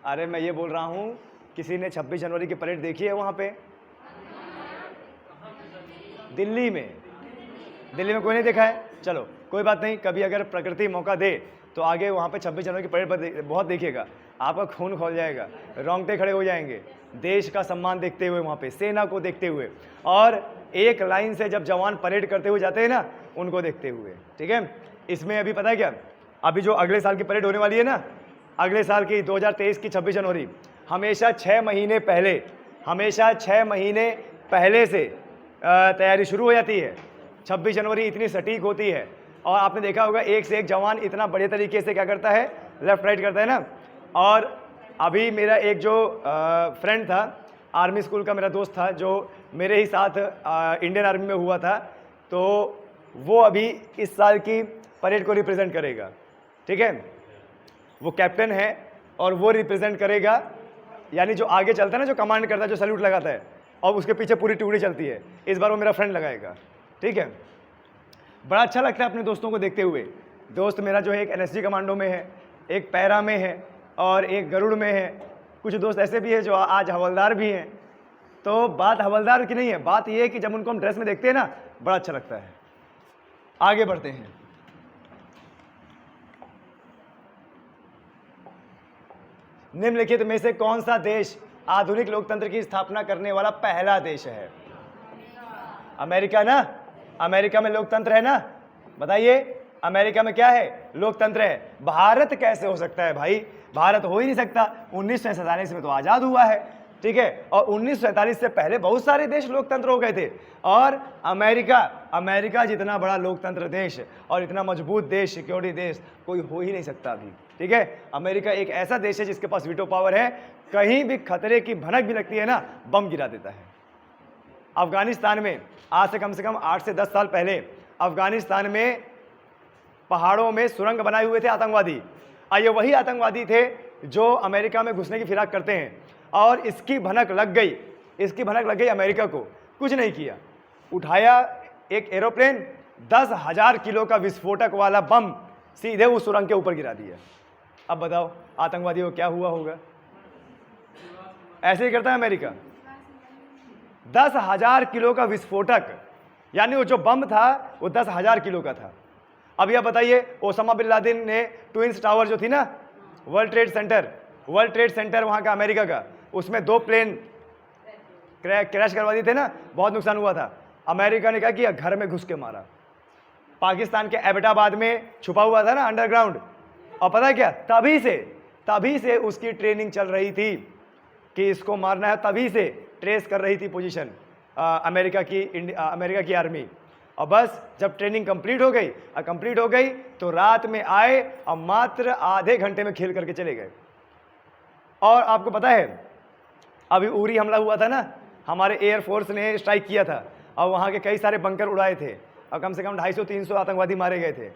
अरे मैं ये बोल रहा हूँ, किसी ने 26 जनवरी की परेड देखी है वहाँ पे? दिल्ली में कोई नहीं देखा है? चलो कोई बात नहीं, कभी अगर प्रकृति मौका दे तो आगे वहाँ पे 26 जनवरी की परेड बहुत देखिएगा, आपका खून खौल जाएगा, रोंगटे खड़े हो जाएंगे, देश का सम्मान देखते हुए, वहाँ पे सेना को देखते हुए, और एक लाइन से जब जवान परेड करते हुए जाते हैं ना, उनको देखते हुए। ठीक है, इसमें अभी पता है क्या, अभी जो अगले साल की परेड होने वाली है ना, अगले साल की 2023 की 26 जनवरी, हमेशा 6 महीने पहले से तैयारी शुरू हो जाती है। 26 जनवरी इतनी सटीक होती है, और आपने देखा होगा एक से एक जवान इतना बढ़िया तरीके से क्या करता है, लेफ्ट राइट करता है ना। और अभी मेरा एक जो फ्रेंड था, आर्मी स्कूल का मेरा दोस्त था, जो मेरे ही साथ इंडियन आर्मी में हुआ था, तो वो अभी इस साल की परेड को रिप्रेजेंट करेगा। ठीक है, वो कैप्टन है और वो रिप्रेजेंट करेगा, यानी जो आगे चलता है ना, जो कमांड करता है, जो सैल्यूट लगाता है, और उसके पीछे पूरी टुकड़ी चलती है, इस बार वो मेरा फ्रेंड लगाएगा। ठीक है, बड़ा अच्छा लगता है अपने दोस्तों को देखते हुए। दोस्त मेरा जो है एक एनएसजी कमांडो में है, एक पैरा में है और एक गरुड़ में है। कुछ दोस्त ऐसे भी हैं जो आज हवलदार भी हैं। तो बात हवलदार की नहीं है, बात यह है कि जब उनको हम ड्रेस में देखते हैं ना, बड़ा अच्छा लगता है। आगे बढ़ते हैं। निम्नलिखित में से कौन सा देश आधुनिक लोकतंत्र की स्थापना करने वाला पहला देश है? अमेरिका ना, अमेरिका में लोकतंत्र है ना, बताइए अमेरिका में क्या है? लोकतंत्र है। भारत कैसे हो सकता है भाई? भारत हो ही नहीं सकता, 1947 में तो आजाद हुआ है, ठीक है, और 1947 से पहले बहुत सारे देश लोकतंत्र हो गए थे। और अमेरिका जितना बड़ा लोकतंत्र देश और इतना मजबूत देश, सिक्योरिटी देश कोई हो ही नहीं सकता अभी, ठीक है। अमेरिका एक ऐसा देश है जिसके पास वीटो पावर है, कहीं भी खतरे की भनक भी लगती है ना, बम गिरा देता है। अफगानिस्तान में आज से कम 8 से 10 साल पहले अफगानिस्तान में पहाड़ों में सुरंग बनाए हुए थे आतंकवादी, और ये वही आतंकवादी थे जो अमेरिका में घुसने की फिराक करते हैं। और इसकी भनक लग गई अमेरिका को, कुछ नहीं किया, उठाया एक एरोप्लेन, 10,000 किलो का विस्फोटक वाला बम सीधे उस सुरंग के ऊपर गिरा दिया। अब बताओ आतंकवादियों को क्या हुआ होगा? ऐसे ही करता है अमेरिका। 10,000 किलो का विस्फोटक, यानी वो जो बम था वो 10,000 किलो का था। अब यह बताइए, ओसामा बिन लादेन ने ट्विंस टावर जो थी ना, वर्ल्ड ट्रेड सेंटर वहां का अमेरिका का, उसमें 2 प्लेन क्रैश करवा दिए थे ना, बहुत नुकसान हुआ था। अमेरिका ने क्या किया? घर में घुस के मारा। पाकिस्तान के एबटाबाद में छुपा हुआ था ना अंडरग्राउंड, और पता है क्या, तभी से उसकी ट्रेनिंग चल रही थी कि इसको मारना है, तभी से ट्रेस कर रही थी पोजीशन अमेरिका की आर्मी। और बस जब ट्रेनिंग कंप्लीट हो गई तो रात में आए और मात्र आधे घंटे में खेल करके चले गए। और आपको पता है अभी उरी हमला हुआ था ना, हमारे एयरफोर्स ने स्ट्राइक किया था और वहाँ के कई सारे बंकर उड़ाए थे और कम से कम 250-300 आतंकवादी मारे गए थे।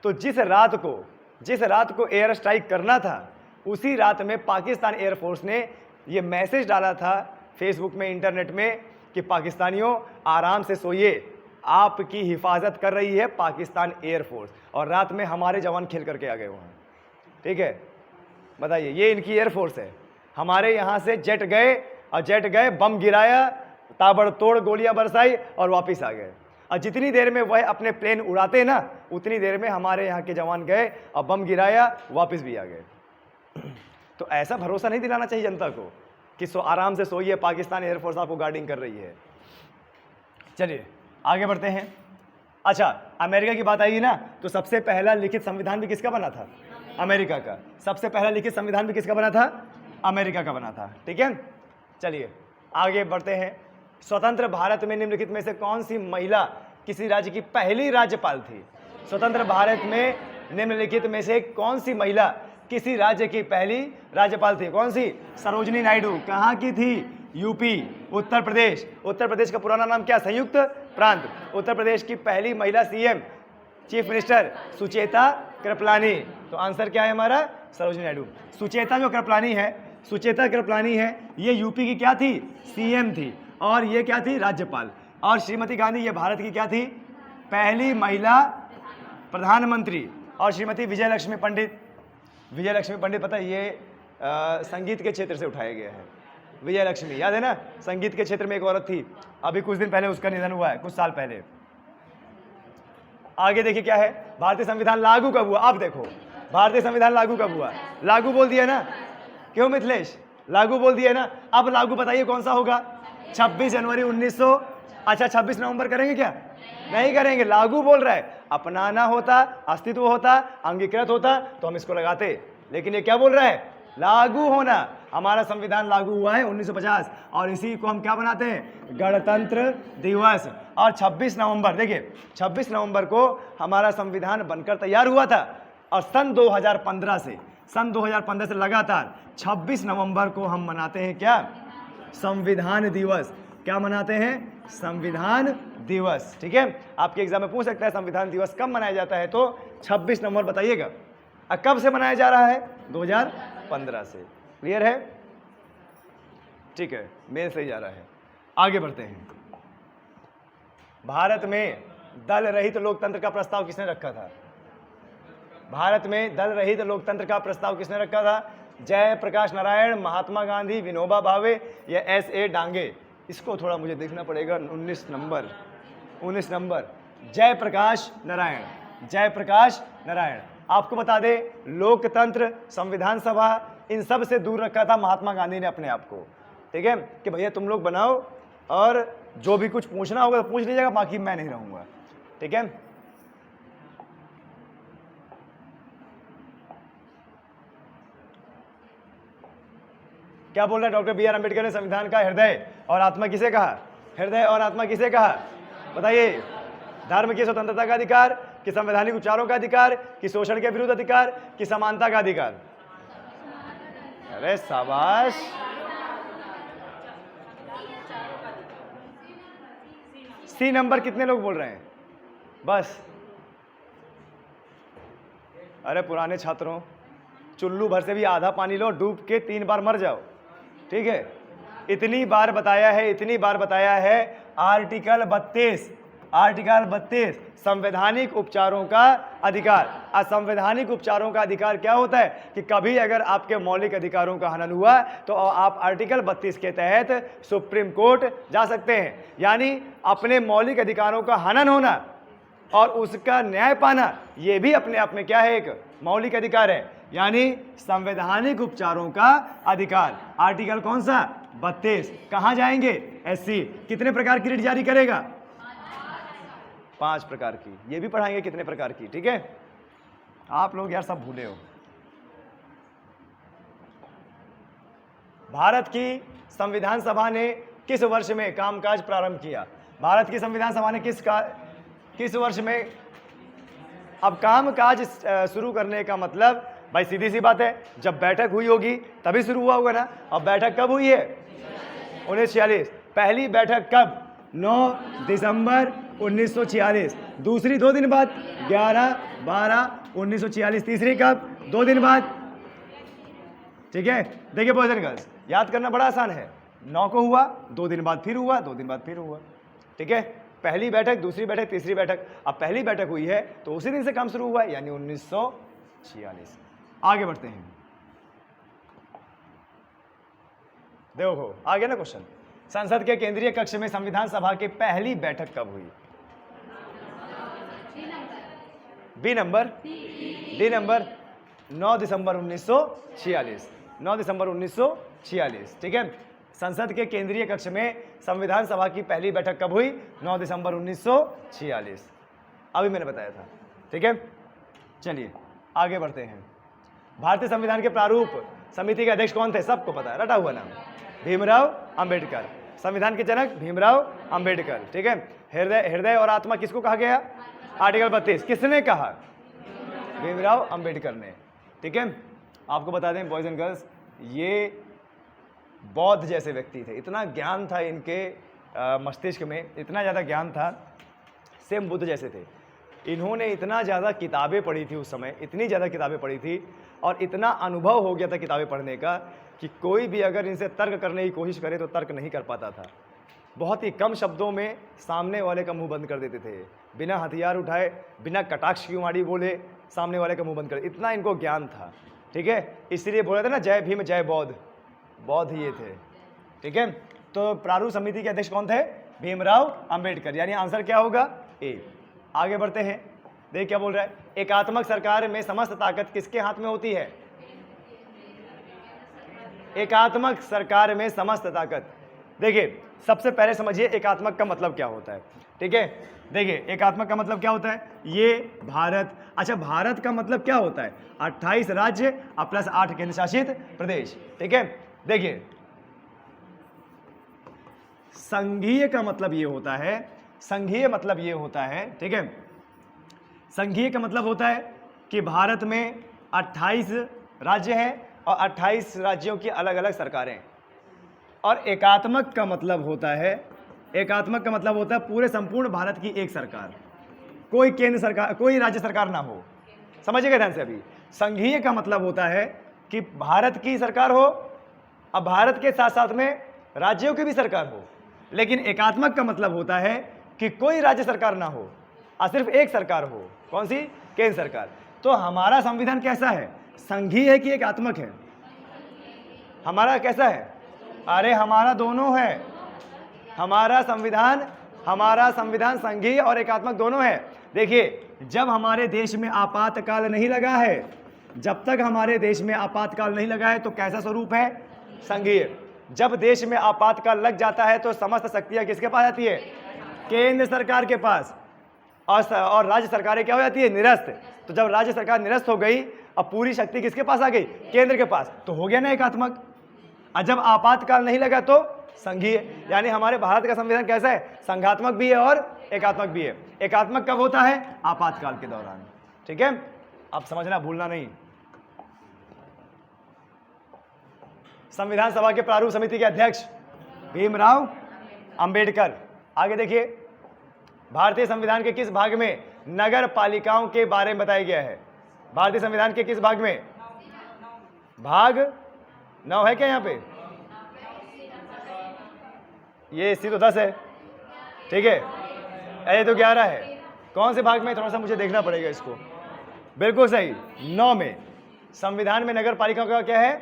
तो जिस रात को एयर स्ट्राइक करना था, उसी रात में पाकिस्तान एयरफोर्स ने ये मैसेज डाला था फेसबुक में, इंटरनेट में, कि पाकिस्तानियों आराम से सोइए, आपकी हिफाजत कर रही है पाकिस्तान एयरफोर्स। और रात में हमारे जवान खेल करके आ गए वहाँ, ठीक है। बताइए, ये इनकी एयरफोर्स है। हमारे यहाँ से जेट गए, बम गिराया, ताबड़तोड़ गोलियां बरसाई और वापस आ गए। और जितनी देर में वह अपने प्लेन उड़ाते ना, उतनी देर में हमारे यहाँ के जवान गए और बम गिराया, वापस भी आ गए। तो ऐसा भरोसा नहीं दिलाना चाहिए जनता को कि आराम से सोइए, पाकिस्तान एयरफोर्स आपको गार्डिंग कर रही है। चलिए आगे बढ़ते हैं। अच्छा, अमेरिका की बात आएगी ना, तो सबसे पहला लिखित संविधान भी किसका बना था? अमेरिका का। सबसे पहला लिखित संविधान भी किसका बना था? अमेरिका का बना था, ठीक है। चलिए आगे बढ़ते हैं। स्वतंत्र भारत में निम्नलिखित में से कौन सी महिला किसी राज्य की पहली राज्यपाल थी? स्वतंत्र भारत में निम्नलिखित में से कौन सी महिला किसी राज्य की पहली राज्यपाल थी? कौन सी? सरोजिनी नायडू। कहाँ की थी? यूपी, उत्तर प्रदेश का पुराना नाम क्या? संयुक्त प्रांत। उत्तर प्रदेश की पहली महिला CM, chief minister Sucheta Kripalani. तो आंसर क्या है हमारा? सरोजिनी नायडू। सुचेता कृपलानी है, ये यूपी की क्या थी? सीएम थी, और ये क्या थी? राज्यपाल। और श्रीमती गांधी, ये भारत की क्या थी? पहली महिला प्रधानमंत्री। और श्रीमती विजयलक्ष्मी पंडित पता है, ये संगीत के क्षेत्र से उठाया गया है। विजयलक्ष्मी, याद है ना, संगीत के क्षेत्र में एक औरत थी, अभी कुछ दिन पहले उसका निधन हुआ है, कुछ साल पहले। आगे देखिए क्या है, भारतीय संविधान लागू कब हुआ? अब देखो, भारतीय संविधान लागू कब हुआ? लागू बोल दिया ना, क्यों मिथिलेश? लागू बोल दिया ना। अब लागू बताइए कौन सा होगा? 26 जनवरी 1900। अच्छा, 26 नवंबर करेंगे क्या? नहीं करेंगे। लागू बोल रहा है, अपनाना होता, अस्तित्व होता, अंगीकृत होता तो हम इसको लगाते, लेकिन ये क्या बोल रहा है? लागू होना। हमारा संविधान लागू हुआ है 1950, और इसी को हम क्या बनाते हैं? गणतंत्र दिवस। और 26 नवंबर, देखिए 26 नवंबर को हमारा संविधान बनकर तैयार हुआ था, और सन 2015 से लगातार 26 नवंबर को हम मनाते हैं क्या? संविधान दिवस। क्या मनाते हैं? संविधान दिवस, ठीक है। आपके एग्जाम में पूछ सकता है संविधान दिवस कब मनाया जाता है, तो 26 नवंबर बताइएगा। कब से मनाया जा रहा है? 2015 से। क्लियर है? ठीक है, मेल सही जा रहा है। आगे बढ़ते हैं। भारत में दल रहित लोकतंत्र का प्रस्ताव किसने रखा था? भारत में दल रहित लोकतंत्र का प्रस्ताव किसने रखा था? जयप्रकाश नारायण, महात्मा गांधी, विनोबा भावे या S.A. डांगे? इसको थोड़ा मुझे देखना पड़ेगा। 19 नंबर जयप्रकाश नारायण, जयप्रकाश नारायण। आपको बता दें, लोकतंत्र, संविधान सभा, इन सब से दूर रखा था महात्मा गांधी ने अपने आप को। ठीक है, कि भैया तुम लोग बनाओ और जो भी कुछ पूछना होगा तो पूछ लीजिएगा, बाकी मैं नहीं रहूंगा। ठीक है, क्या बोल रहा है डॉक्टर बी आर अम्बेडकर ने संविधान का हृदय और आत्मा किसे कहा? हृदय और आत्मा किसे कहा? बताइए। धर्म की स्वतंत्रता का अधिकार, कि संवैधानिक उपचारों का अधिकार, कि शोषण के विरुद्ध अधिकार, कि समानता का अधिकार? अरे शाबाश। सी नंबर कितने लोग बोल रहे हैं? बस। अरे पुराने छात्रों, चुल्लू भर से भी आधा पानी लो, डूब के 3 बार मर जाओ। ठीक है, इतनी बार बताया है, इतनी बार बताया है। आर्टिकल 32 संवैधानिक उपचारों का अधिकार। असंवैधानिक उपचारों का अधिकार क्या होता है? कि कभी अगर आपके मौलिक अधिकारों का हनन हुआ तो आप आर्टिकल 32 के तहत सुप्रीम कोर्ट जा सकते हैं। यानी अपने मौलिक अधिकारों का हनन होना और उसका न्याय पाना, यह भी अपने आप में क्या है? एक मौलिक अधिकार है। यानी संवैधानिक उपचारों का अधिकार। आर्टिकल कौन सा? 32। कहां जाएंगे? एससी। कितने प्रकार की रिट जारी करेगा? 5 प्रकार की। ये भी पढ़ाएंगे कितने प्रकार की। ठीक है, आप लोग यार सब भूले हो। भारत की संविधान सभा ने किस वर्ष में कामकाज प्रारंभ किया? भारत की संविधान सभा ने किस वर्ष में? अब कामकाज शुरू करने का मतलब भाई सीधी सी बात है, जब बैठक हुई होगी तभी शुरू हुआ होगा ना। अब बैठक कब हुई है? 1946। पहली बैठक कब? 9 दिसंबर 1946। दूसरी 2 दिन बाद 11/12/1946। तीसरी कब? 2 दिन बाद। ठीक है, देखिए बॉयज एंड गर्ल्स, याद करना बड़ा आसान है। 9 को हुआ, 2 दिन बाद फिर हुआ, 2 दिन बाद फिर हुआ। ठीक है, पहली बैठक, दूसरी बैठक, तीसरी बैठक। अब पहली बैठक हुई है तो उसी दिन से काम शुरू हुआ, यानी 1946। आगे बढ़ते हैं। देखो आ गया ना क्वेश्चन। संसद के केंद्रीय कक्ष में संविधान सभा की पहली बैठक कब हुई? बी नंबर, डी नंबर, 9 दिसंबर 1946। 9 दिसंबर 1946। ठीक है, संसद के केंद्रीय कक्ष में संविधान सभा की पहली बैठक कब हुई? 9 दिसंबर 1946। अभी मैंने बताया था। ठीक है, चलिए आगे बढ़ते हैं। भारतीय संविधान के प्रारूप समिति के अध्यक्ष कौन थे? सबको पता है, रटा हुआ नाम, भीमराव अंबेडकर। संविधान के जनक भीमराव अंबेडकर। ठीक है, हृदय और आत्मा किसको कहा गया? आर्टिकल 32। किसने कहा? भीमराव अंबेडकर ने। ठीक है, आपको बता दें बॉयज एंड गर्ल्स, ये बौद्ध जैसे व्यक्ति थे। इतना ज्ञान था इनके मस्तिष्क में, इतना ज़्यादा ज्ञान था, सेम बुद्ध जैसे थे। इन्होंने इतना ज़्यादा किताबें पढ़ी थी उस समय, इतनी ज़्यादा किताबें पढ़ी थी और इतना अनुभव हो गया था किताबें पढ़ने का कि कोई भी अगर इनसे तर्क करने की कोशिश करे तो तर्क नहीं कर पाता था। बहुत ही कम शब्दों में सामने वाले का मुंह बंद कर देते थे, बिना हथियार उठाए, बिना कटाक्ष की मारी बोले सामने वाले का मुंह बंद कर, इतना इनको ज्ञान था। ठीक है, इसलिए बोला था ना जय भीम जय बौद्ध, बौद्ध ये थे। ठीक है, तो प्रारूप समिति के अध्यक्ष कौन थे? भीमराव अंबेडकर। यानी आंसर क्या होगा? ए। आगे बढ़ते हैं, देख क्या बोल रहा है। एकात्मक सरकार में समस्त ताकत किसके हाथ में होती है? एकात्मक सरकार में समस्त ताकत। देखिए सबसे पहले समझिए एकात्मक का मतलब क्या होता है। ठीक है, देखिए एकात्मक का मतलब क्या होता है? ये भारत, अच्छा भारत का मतलब क्या होता है? 28 राज्य और प्लस 8 केंद्र शासित प्रदेश। ठीक है, देखिए संघीय का मतलब ये होता है, संघीय मतलब ये होता है, ठीक है, संघीय का मतलब होता है कि भारत में 28 राज्य हैं और 28 राज्यों की अलग अलग सरकारें। और एकात्मक का मतलब होता है, एकात्मक का मतलब होता है पूरे संपूर्ण भारत की एक सरकार, कोई केंद्र सरकार, कोई राज्य सरकार ना हो। समझिएगा ध्यान से। अभी संघीय का मतलब होता है कि भारत की सरकार हो और भारत के साथ साथ में राज्यों की भी सरकार हो। लेकिन एकात्मक का मतलब होता है कि कोई राज्य सरकार ना हो और सिर्फ एक सरकार हो। कौन सी? केंद्र सरकार। तो हमारा संविधान कैसा है? संघीय है कि एकात्मक है? हमारा कैसा है? अरे हमारा दोनों है, हमारा संविधान संघीय और एकात्मक दोनों है। देखिए, जब हमारे देश में आपातकाल नहीं लगा है, जब तक हमारे देश में आपातकाल नहीं लगा है तो कैसा स्वरूप है? संघीय। जब देश में आपातकाल लग जाता है तो समस्त शक्तियां किसके पास आती है? केंद्र सरकार के पास। और राज्य सरकारें क्या हो जाती है? निरस्त। तो जब राज्य सरकार निरस्त हो गई, अब पूरी शक्ति किसके पास आ गई? केंद्र के पास। तो हो गया ना एकात्मक। और जब आपातकाल नहीं लगा तो संघीय। यानी हमारे भारत का संविधान कैसा है? संघात्मक भी है और एकात्मक भी है। एकात्मक कब होता है? आपातकाल के दौरान। ठीक है, आप समझना, भूलना नहीं। संविधान सभा के प्रारूप समिति के अध्यक्ष भीमराव अंबेडकर। आगे देखिए, भारतीय संविधान के किस भाग में नगर पालिकाओं के बारे में बताया गया है? भारतीय संविधान के किस भाग में? भाग 9 है क्या यहाँ पे? ये इसी तो 10 है। ठीक है, ये तो 11 है। कौन से भाग में? थोड़ा सा मुझे देखना पड़ेगा इसको। बिल्कुल सही, 9 में। संविधान में नगर पालिका का क्या है?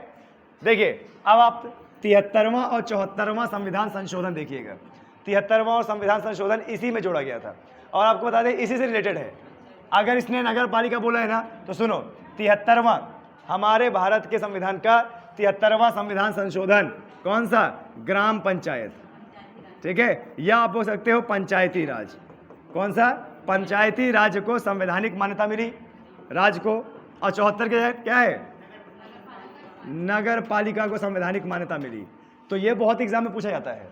देखिए, अब आप 73वां और 74वां संविधान संशोधन देखिएगा। 73वां और संविधान संशोधन इसी में जोड़ा गया था, और आपको बता दें इसी से रिलेटेड है। अगर इसने नगर पालिका बोला है ना, तो सुनो, 73वां हमारे भारत के संविधान का 73वां संविधान संशोधन कौन सा? ग्राम पंचायत। ठीक है, या आप बोल सकते हो पंचायती राज। कौन सा? पंचायती राज को संवैधानिक मान्यता मिली, राज को। और 74 के क्या है? नगर पालिका को संवैधानिक मान्यता मिली। तो ये बहुत एग्जाम में पूछा जाता है।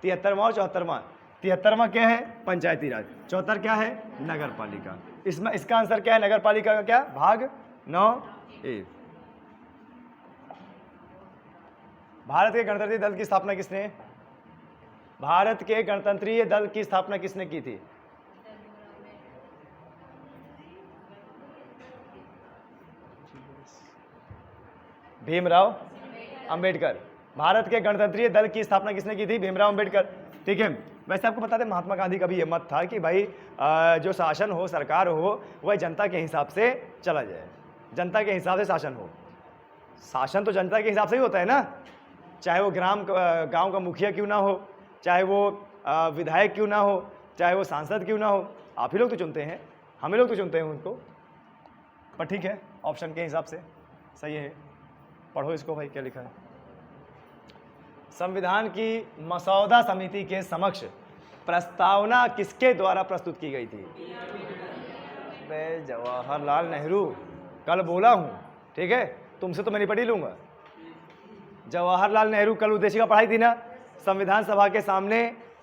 73वां और 74वां। 73वां क्या है? पंचायती राज। 74 क्या है? नगर पालिका। इसमें इसका आंसर क्या है? नगर पालिका का क्या? भाग 9A। भारत के गणतंत्रीय दल की स्थापना किसने? भारत के गणतंत्रीय दल की स्थापना किसने की थी? भीमराव अंबेडकर। भारत के गणतंत्रीय दल की स्थापना किसने की थी? भीमराव अंबेडकर। ठीक है, वैसे आपको बता दें, महात्मा गांधी का भी ये मत था कि भाई जो शासन हो, सरकार हो, वह जनता के हिसाब से चला जाए, जनता के हिसाब से शासन हो। शासन तो जनता के हिसाब से ही होता है ना, चाहे वो गांव का मुखिया क्यों ना हो, चाहे वो विधायक क्यों ना हो, चाहे वो सांसद क्यों ना हो। आप ही लोग तो चुनते हैं, हम ही लोग तो चुनते हैं उनको। पर ठीक है, ऑप्शन के हिसाब से सही है। पढ़ो इसको भाई, क्या लिखा है। संविधान की मसौदा समिति के समक्ष प्रस्तावना किसके द्वारा प्रस्तुत की गई थी? मैं जवाहरलाल नेहरू। कल बोला हूं, ठीक है, तुमसे तो मैं निपट ही लूंगा। जवाहरलाल नेहरू, कल उद्देशिका पढ़ाई थी ना, संविधान सभा के सामने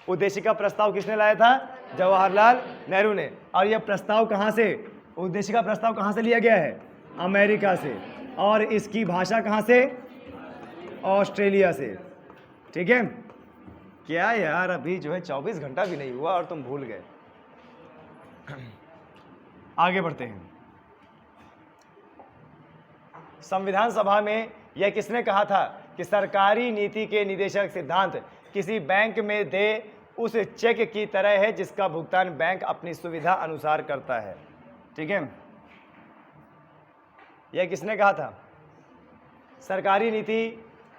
उद्देशिका प्रस्ताव किसने लाया था? जवाहरलाल नेहरू ने। और यह प्रस्ताव कहां से, उद्देशिका प्रस्ताव कहां से लिया गया है? अमेरिका से। और इसकी भाषा कहां से? ऑस्ट्रेलिया से। ठीक है, क्या यार, अभी जो है 24 घंटा भी नहीं हुआ और तुम भूल गए। आगे बढ़ते हैं। संविधान सभा में यह किसने कहा था कि सरकारी नीति के निदेशक सिद्धांत किसी बैंक में दे उस चेक की तरह है जिसका भुगतान बैंक अपनी सुविधा अनुसार करता है? ठीक है, यह किसने कहा था? सरकारी नीति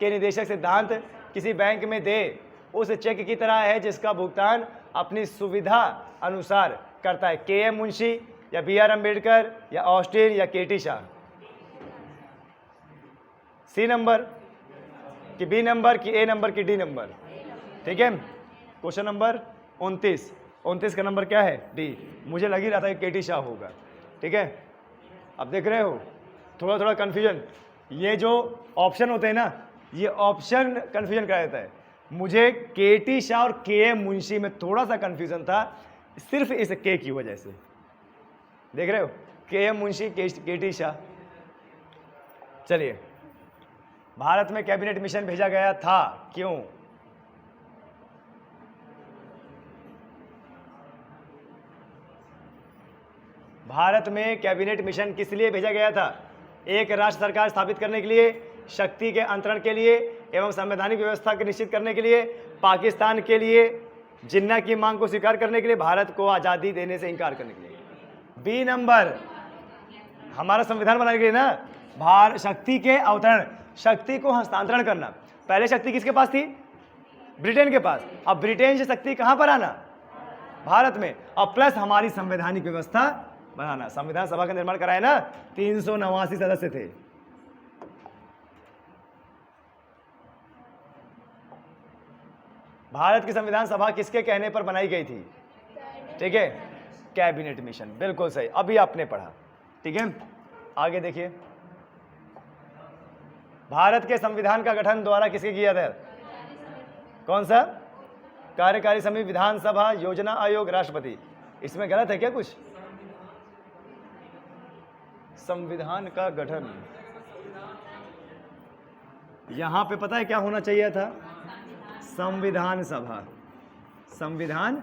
के निदेशक सिद्धांत किसी बैंक में दे उस चेक की तरह है जिसका भुगतान अपनी सुविधा अनुसार करता है। के.एम. मुंशी या बी.आर. अम्बेडकर या ऑस्टिन या के.टी. शाह? सी नंबर कि बी नंबर कि ए नंबर कि डी नंबर? ठीक है, क्वेश्चन नंबर 29 का नंबर क्या है? डी। मुझे लग ही रहा था कि के.टी. शाह होगा। ठीक है, अब देख रहे हो थोड़ा थोड़ा कन्फ्यूजन। ये जो ऑप्शन होते हैं ना, ये ऑप्शन कन्फ्यूजन करा देता है। मुझे के.टी. शाह और के.एम. मुंशी में थोड़ा सा कन्फ्यूजन था, सिर्फ इस के की वजह से। देख रहे हो, के.एम. मुंशी, के.टी. शाह। चलिए, भारत में कैबिनेट मिशन भेजा गया था, क्यों? भारत में कैबिनेट मिशन किस लिए भेजा गया था? एक राष्ट्र सरकार स्थापित करने के लिए, शक्ति के अंतरण के लिए एवं संवैधानिक व्यवस्था को निश्चित करने के लिए, पाकिस्तान के लिए, जिन्ना की मांग को स्वीकार करने के लिए, भारत को आज़ादी देने से इनकार करने के लिए। बी नंबर, हमारा संविधान बनाने के लिए ना, शक्ति के अवतरण, शक्ति को हस्तांतरण करना। पहले शक्ति किसके पास थी? ब्रिटेन के पास। अब ब्रिटेन से शक्ति कहां पर आना? भारत में। और प्लस हमारी संवैधानिक व्यवस्था बनाना। संविधान सभा का निर्माण कराया ना, 389 सदस्य थे। भारत की संविधान सभा किसके कहने पर बनाई गई थी? ठीक है, कैबिनेट मिशन, बिल्कुल सही, अभी आपने पढ़ा। ठीक है, आगे देखिए, भारत के संविधान का गठन द्वारा किसके किया था? कौन सा? कार्यकारी समिति, विधानसभा, योजना आयोग, राष्ट्रपति। इसमें गलत है क्या कुछ? संविधान का गठन, यहां पे पता है क्या होना चाहिए था? संविधान सभा। संविधान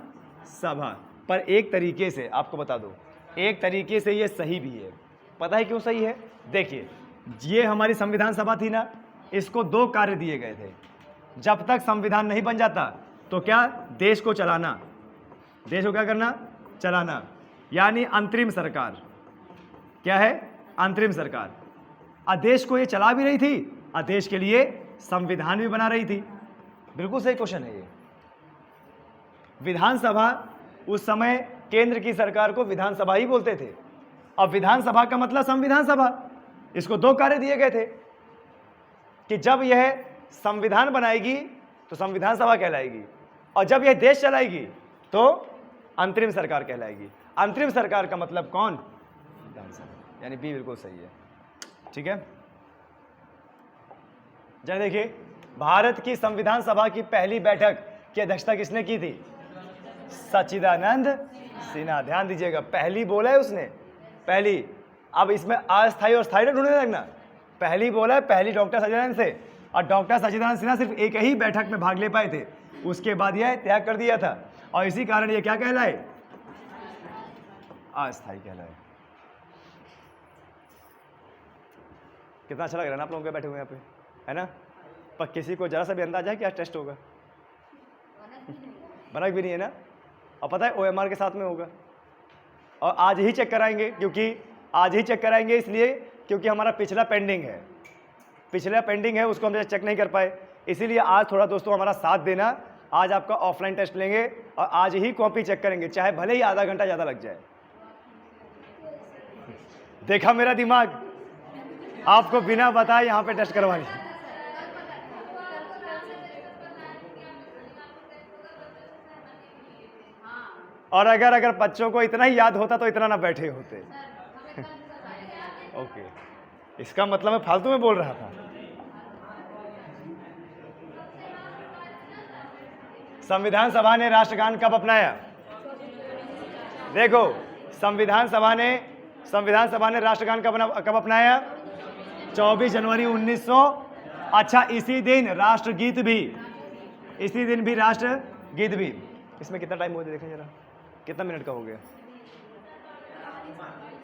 सभा, पर एक तरीके से आपको बता दो, एक तरीके से ये सही भी है। पता है क्यों सही है? देखिए, ये हमारी संविधान सभा थी ना, इसको दो कार्य दिए गए थे। जब तक संविधान नहीं बन जाता तो क्या? देश को चलाना। देश को क्या करना? चलाना। यानी अंतरिम सरकार। क्या है? अंतरिम सरकार। आदेश को ये चला भी रही थी, आदेश के लिए संविधान भी बना रही थी। बिल्कुल सही क्वेश्चन है ये। विधानसभा, उस समय केंद्र की सरकार को विधानसभा ही बोलते थे। अब विधानसभा का मतलब संविधान सभा। इसको दो कार्य दिए गए थे कि जब यह संविधान बनाएगी तो संविधान सभा कहलाएगी, और जब यह देश चलाएगी तो अंतरिम सरकार कहलाएगी। अंतरिम सरकार का मतलब कौन? विधानसभा, यानी बी बिल्कुल सही है। ठीक है, जरा देखिए, भारत की संविधान सभा की पहली बैठक की अध्यक्षता किसने की थी? सच्चिदानंद सिन्हा। ध्यान दीजिएगा, पहली बोला है उसने, पहली। अब इसमें अस्थायी और स्थायी ढूंढने लगना। पहली बोला है, पहली डॉक्टर सच्चिदानंद से, और डॉक्टर सच्चिदानंद सिन्हा सिर्फ एक ही बैठक में भाग ले पाए थे, उसके बाद यह त्याग कर दिया था, और इसी कारण ये क्या कहलाए? अस्थायी कहलाए। कितना अच्छा लग रहा है ना आप लोगों के बैठे हुए यहाँ पे, है ना? पर किसी को जरा सा भी अंदाजा है क्या टेस्ट होगा? बनक भी नहीं है ना। और पता है OMR के साथ में होगा, और आज ही चेक कराएंगे, क्योंकि आज ही चेक कराएंगे इसलिए क्योंकि हमारा पिछला पेंडिंग है, पिछला पेंडिंग है, उसको हम चेक नहीं कर पाए। इसीलिए आज थोड़ा दोस्तों हमारा साथ देना। आज आपका ऑफलाइन टेस्ट लेंगे और आज ही कॉपी चेक करेंगे, चाहे भले ही आधा घंटा ज़्यादा लग जाए। देखा मेरा दिमाग? आपको बिना बताए यहाँ पे टेस्ट करवानी। और अगर बच्चों को इतना ही याद होता तो इतना ना बैठे होते। ओके, इसका मतलब मैं फालतू में बोल रहा था। संविधान सभा ने राष्ट्रगान कब अपनाया? देखो, संविधान सभा ने राष्ट्रगान कब अपनाया? 24 जनवरी 1900। अच्छा, इसी दिन राष्ट्रगीत भी, इसी दिन भी राष्ट्रगीत भी। इसमें कितना टाइम हो गया देखें जरा, कितना मिनट का हो गया?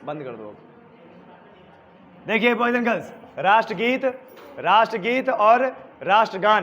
बंद कर दो। देखिए बॉयज एंड गर्ल्स, राष्ट्रगीत और राष्ट्रगान